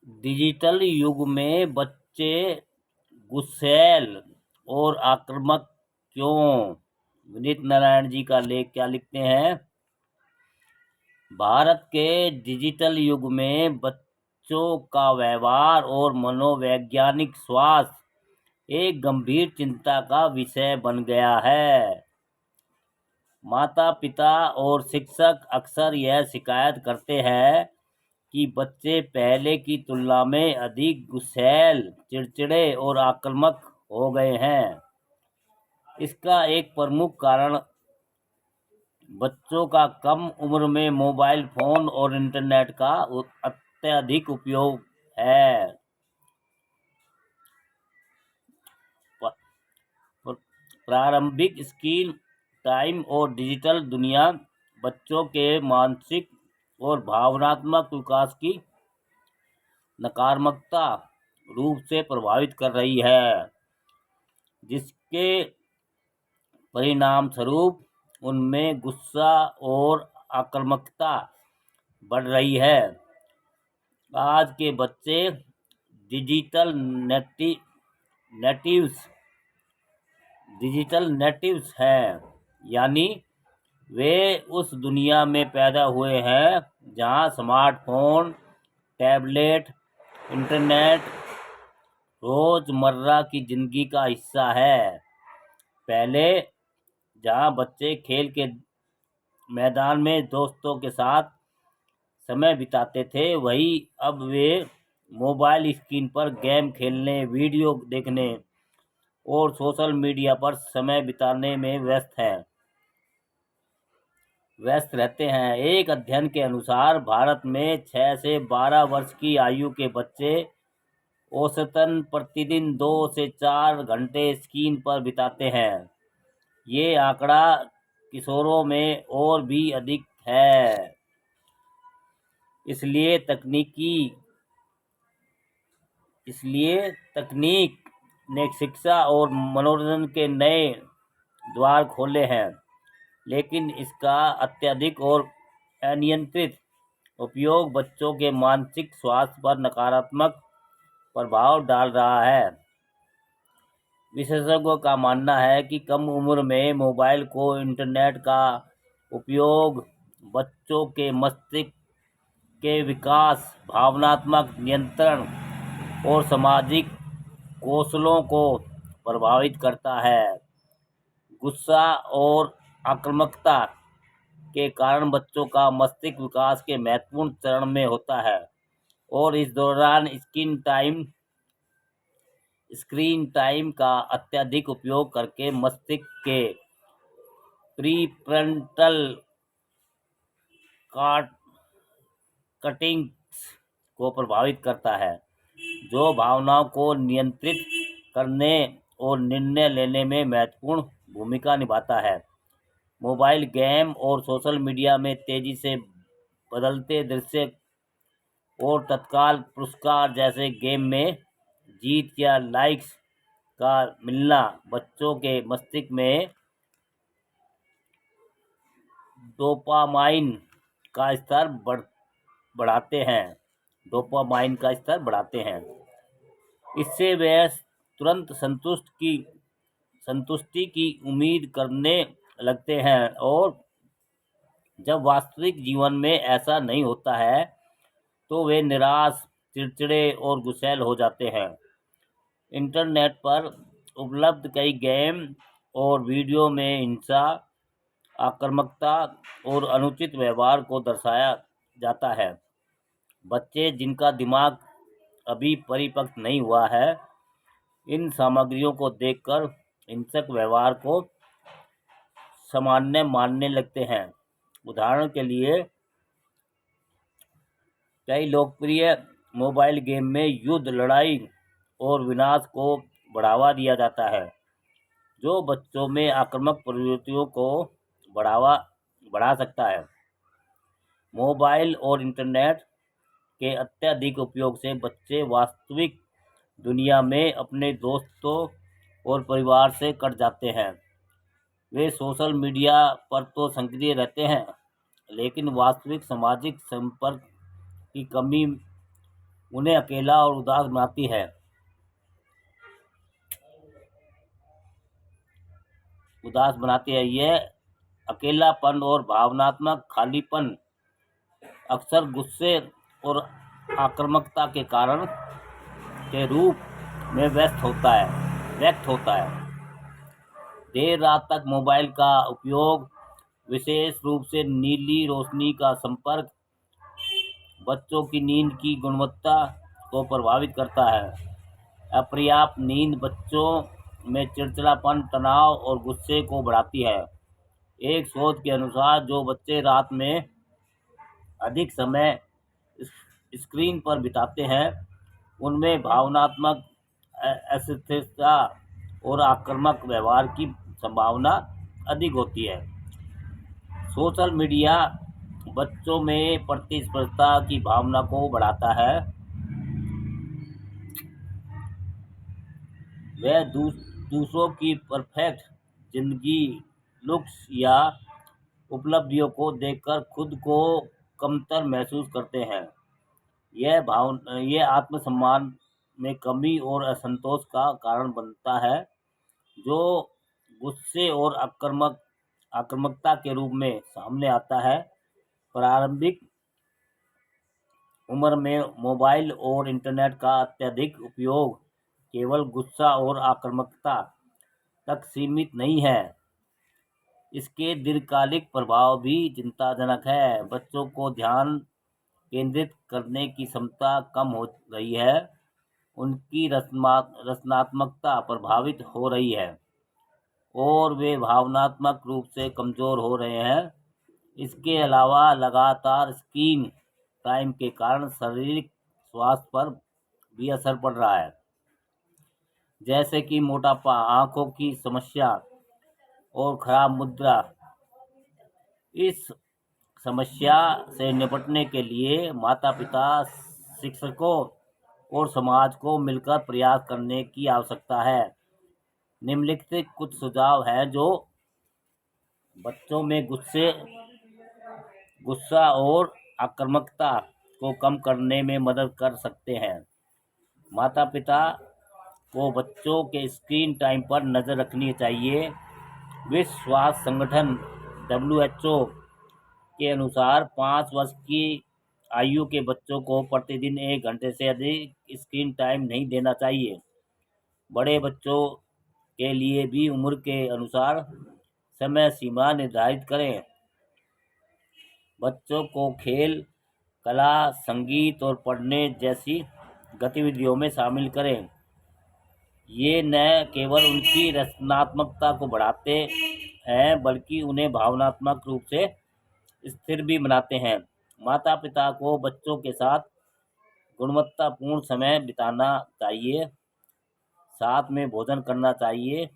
Digital युग में बच्चे गुस्सैल और आक्रामक क्यों? विनीत नारायण जी का लेख क्या लिखते हैं? भारत के डिजिटल युग में बच्चों का व्यवहार और मनोवैज्ञानिक स्वास्थ्य एक गंभीर चिंता का विषय बन गया है। माता पिता और शिक्षक अक्सर यह शिकायत करते हैं कि बच्चे पहले की तुलना में अधिक गुस्सैल, चिड़चिड़े और आक्रामक हो गए हैं। इसका एक प्रमुख कारण बच्चों का कम उम्र में मोबाइल फोन और इंटरनेट का अत्यधिक उपयोग है। प्रारंभिक स्क्रीन टाइम और डिजिटल दुनिया बच्चों के मानसिक और भावनात्मक विकास की नकारात्मक रूप से प्रभावित कर रही है, जिसके परिणाम स्वरूप उनमें गुस्सा और आक्रामकता बढ़ रही है। आज के बच्चे डिजिटल नेटिव्स हैं, यानी वे उस दुनिया में पैदा हुए हैं जहां स्मार्टफोन, टैबलेट, इंटरनेट रोजमर्रा की जिंदगी का हिस्सा है। पहले जहां बच्चे खेल के मैदान में दोस्तों के साथ समय बिताते थे, वही अब वे मोबाइल स्क्रीन पर गेम खेलने, वीडियो देखने और सोशल मीडिया पर समय बिताने में व्यस्त रहते हैं। एक अध्ययन के अनुसार भारत में 6 से 12 वर्ष की आयु के बच्चे औसतन प्रतिदिन 2 से 4 घंटे स्क्रीन पर बिताते हैं। ये आंकड़ा किशोरों में और भी अधिक है। इसलिए तकनीक ने शिक्षा और मनोरंजन के नए द्वार खोले हैं, लेकिन इसका अत्यधिक और अनियंत्रित उपयोग बच्चों के मानसिक स्वास्थ्य पर नकारात्मक प्रभाव डाल रहा है। विशेषज्ञों का मानना है कि कम उम्र में मोबाइल को इंटरनेट का उपयोग बच्चों के मस्तिष्क के विकास, भावनात्मक नियंत्रण और सामाजिक कौशलों को प्रभावित करता है। गुस्सा और आक्रामकता के कारण बच्चों का मस्तिष्क विकास के महत्वपूर्ण चरण में होता है और इस दौरान स्क्रीन टाइम का अत्यधिक उपयोग करके मस्तिष्क के प्रीफ्रंटल कॉर्टेक्स को प्रभावित करता है, जो भावनाओं को नियंत्रित करने और निर्णय लेने में महत्वपूर्ण भूमिका निभाता है। मोबाइल गेम और सोशल मीडिया में तेजी से बदलते दृश्य और तत्काल पुरस्कार जैसे गेम में जीत या लाइक्स का मिलना बच्चों के मस्तिष्क में डोपामाइन का स्तर बढ़ाते हैं। इससे वे तुरंत संतुष्टि की उम्मीद करने लगते हैं और जब वास्तविक जीवन में ऐसा नहीं होता है तो वे निराश, चिड़चिड़े और गुस्सैल हो जाते हैं। इंटरनेट पर उपलब्ध कई गेम और वीडियो में हिंसा, आक्रामकता और अनुचित व्यवहार को दर्शाया जाता है। बच्चे जिनका दिमाग अभी परिपक्व नहीं हुआ है, इन सामग्रियों को देखकर हिंसक व्यवहार को सामान्य मानने लगते हैं। उदाहरण के लिए, कई लोकप्रिय मोबाइल गेम में युद्ध, लड़ाई और विनाश को बढ़ावा दिया जाता है, जो बच्चों में आक्रामक प्रवृत्तियों को बढ़ा सकता है। मोबाइल और इंटरनेट के अत्यधिक उपयोग से बच्चे वास्तविक दुनिया में अपने दोस्तों और परिवार से कट जाते हैं। वे सोशल मीडिया पर तो सक्रिय रहते हैं, लेकिन वास्तविक सामाजिक संपर्क की कमी उन्हें अकेला और उदास बनाती है। यह अकेलापन और भावनात्मक खालीपन अक्सर गुस्से और आक्रामकता के कारण के रूप में व्यक्त होता है। देर रात तक मोबाइल का उपयोग, विशेष रूप से नीली रोशनी का संपर्क, बच्चों की नींद की गुणवत्ता को प्रभावित करता है। अपर्याप्त नींद बच्चों में चिड़चिड़ापन, तनाव और गुस्से को बढ़ाती है। एक शोध के अनुसार जो बच्चे रात में अधिक समय स्क्रीन पर बिताते हैं, उनमें भावनात्मक अस्थिरता और आक्रामक व्यवहार की संभावना अधिक होती है। सोशल मीडिया बच्चों में प्रतिस्पर्धा की भावना को बढ़ाता है। वे दूसरों की परफेक्ट जिंदगी, लुक्स या उपलब्धियों को देखकर खुद को कमतर महसूस करते हैं। यह आत्मसम्मान में कमी और असंतोष का कारण बनता है, जो गुस्से और आक्रामकता के रूप में सामने आता है। प्रारंभिक उम्र में मोबाइल और इंटरनेट का अत्यधिक उपयोग केवल गुस्सा और आक्रामकता तक सीमित नहीं है, इसके दीर्घकालिक प्रभाव भी चिंताजनक है। बच्चों को ध्यान केंद्रित करने की क्षमता कम हो रही है, उनकी रचनात्मकता प्रभावित हो रही है और वे भावनात्मक रूप से कमजोर हो रहे हैं। इसके अलावा लगातार स्क्रीन टाइम के कारण शारीरिक स्वास्थ्य पर भी असर पड़ रहा है, जैसे कि मोटापा, आंखों की समस्या और खराब मुद्रा। इस समस्या से निपटने के लिए माता-पिता, शिक्षकों और समाज को मिलकर प्रयास करने की आवश्यकता है। निम्नलिखित कुछ सुझाव हैं जो बच्चों में गुस्सा और आक्रामकता को कम करने में मदद कर सकते हैं। माता-पिता को बच्चों के स्क्रीन टाइम पर नज़र रखनी चाहिए। विश्व स्वास्थ्य संगठन WHO के अनुसार 5 वर्ष की आयु के बच्चों को प्रतिदिन 1 घंटे से अधिक स्क्रीन टाइम नहीं देना चाहिए। बड़े बच्चों के लिए भी उम्र के अनुसार समय सीमा निर्धारित करें। बच्चों को खेल, कला, संगीत और पढ़ने जैसी गतिविधियों में शामिल करें। ये न केवल उनकी रचनात्मकता को बढ़ाते हैं, बल्कि उन्हें भावनात्मक रूप से स्थिर भी बनाते हैं। माता-पिता को बच्चों के साथ गुणवत्तापूर्ण समय बिताना चाहिए, साथ में भोजन करना चाहिए,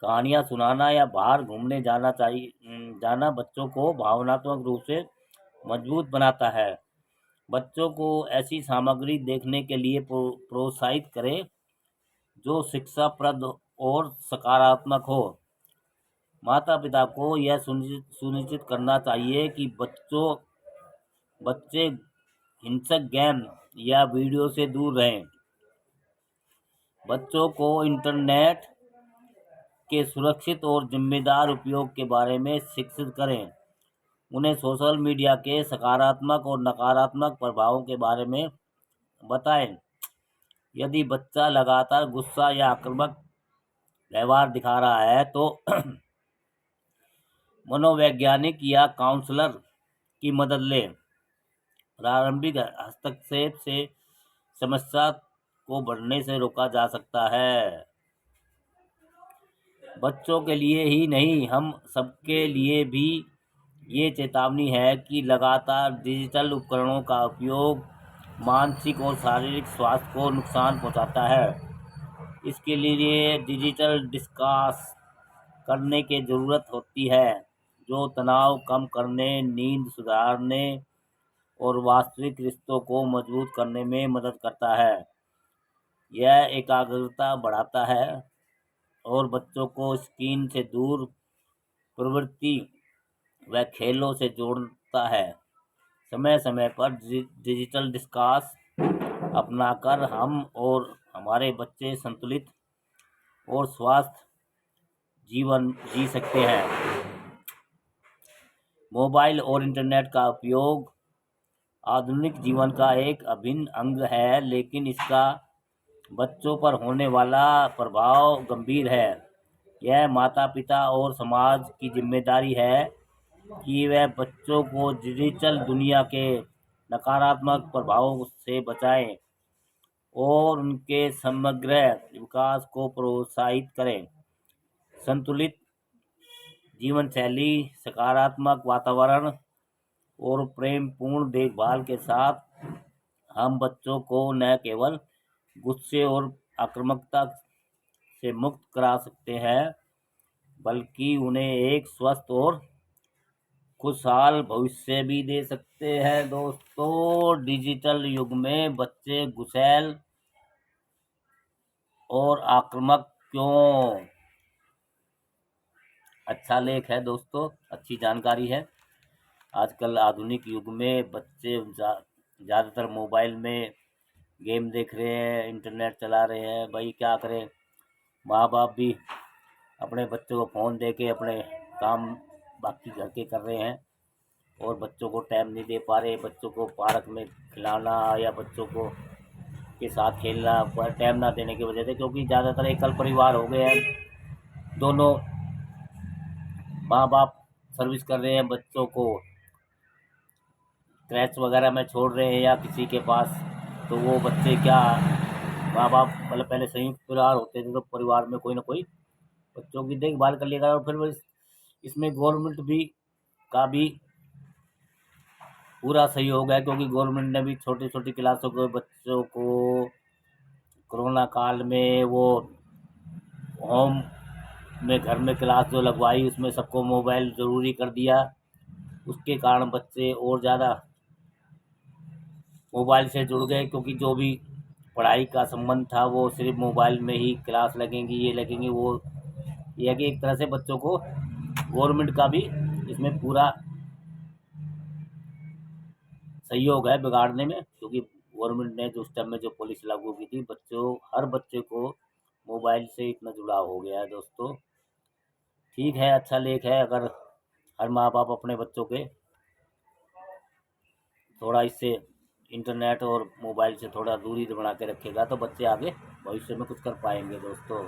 कहानियाँ सुनाना या बाहर घूमने जाना बच्चों को भावनात्मक रूप से मजबूत बनाता है। बच्चों को ऐसी सामग्री देखने के लिए प्रोत्साहित करें जो शिक्षाप्रद और सकारात्मक हो। माता-पिता को यह सुनिश्चित करना चाहिए कि बच्चे हिंसक गेम या वीडियो से दूर रहें। बच्चों को इंटरनेट के सुरक्षित और जिम्मेदार उपयोग के बारे में शिक्षित करें। उन्हें सोशल मीडिया के सकारात्मक और नकारात्मक प्रभावों के बारे में बताएं। यदि बच्चा लगातार गुस्सा या आक्रामक व्यवहार दिखा रहा है तो मनोवैज्ञानिक या काउंसलर की मदद लें। प्रारंभिक हस्तक्षेप से समस्या को बढ़ने से रोका जा सकता है। बच्चों के लिए ही नहीं, हम सबके लिए भी ये चेतावनी है कि लगातार डिजिटल उपकरणों का उपयोग मानसिक और शारीरिक स्वास्थ्य को नुकसान पहुंचाता है। इसके लिए डिजिटल डिटॉक्स करने की ज़रूरत होती है, जो तनाव कम करने, नींद सुधारने और वास्तविक रिश्तों को मजबूत करने में मदद करता है। यह एकाग्रता बढ़ाता है और बच्चों को स्क्रीन से दूर प्रवृत्ति व खेलों से जोड़ता है। समय समय पर डिजिटल डिस्कास अपनाकर हम और हमारे बच्चे संतुलित और स्वस्थ जीवन जी सकते हैं। मोबाइल और इंटरनेट का उपयोग आधुनिक जीवन का एक अभिन्न अंग है, लेकिन इसका बच्चों पर होने वाला प्रभाव गंभीर है। यह माता पिता और समाज की जिम्मेदारी है कि वह बच्चों को डिजिटल दुनिया के नकारात्मक प्रभावों से बचाएं और उनके समग्र विकास को प्रोत्साहित करें। संतुलित जीवन शैली, सकारात्मक वातावरण और प्रेमपूर्ण देखभाल के साथ हम बच्चों को न केवल गुस्से और आक्रामकता से मुक्त करा सकते हैं, बल्कि उन्हें एक स्वस्थ और खुशहाल भविष्य भी दे सकते हैं। दोस्तों, डिजिटल युग में बच्चे गुस्सैल और आक्रामक क्यों? अच्छा लेख है दोस्तों, अच्छी जानकारी है। आजकल आधुनिक युग में बच्चे ज़्यादातर मोबाइल में गेम देख रहे हैं, इंटरनेट चला रहे हैं। भाई क्या करें, माँ बाप भी अपने बच्चों को फ़ोन दे के अपने काम बाकी घर के कर रहे हैं और बच्चों को टाइम नहीं दे पा रहे। बच्चों को पार्क में खिलाना या बच्चों को के साथ खेलना पर टाइम ना देने की वजह से, क्योंकि ज़्यादातर एकल परिवार हो गए हैं। दोनों माँ बाप सर्विस कर रहे हैं, बच्चों को क्रैच वगैरह में छोड़ रहे हैं या किसी के पास, तो वो बच्चे क्या, माँ बाप मतलब पहले संयुक्त परिवार होते थे तो परिवार में कोई ना कोई बच्चों की देखभाल कर लेगा। और फिर इसमें गवर्नमेंट भी का भी पूरा सहयोग है, क्योंकि गवर्नमेंट ने भी छोटी छोटी क्लासों के बच्चों को कोरोना काल में वो होम में घर में क्लास जो लगवाई, उसमें सबको मोबाइल ज़रूरी कर दिया। उसके कारण बच्चे और ज़्यादा मोबाइल से जुड़ गए, क्योंकि जो भी पढ़ाई का संबंध था वो सिर्फ मोबाइल में ही क्लास लगेंगी, ये लगेंगी वो। ये है कि एक तरह से बच्चों को गवर्नमेंट का भी इसमें पूरा सहयोग है बिगाड़ने में, क्योंकि गवर्नमेंट ने जो उस टाइम में जो पॉलिसी लागू की थी, हर बच्चे को मोबाइल से इतना जुड़ाव हो गया है। दोस्तों ठीक है, अच्छा लेख है। अगर हर माँ बाप अपने बच्चों के थोड़ा इससे इंटरनेट और मोबाइल से थोड़ा दूरी बना के रखेगा तो बच्चे आगे भविष्य में कुछ कर पाएंगे। दोस्तों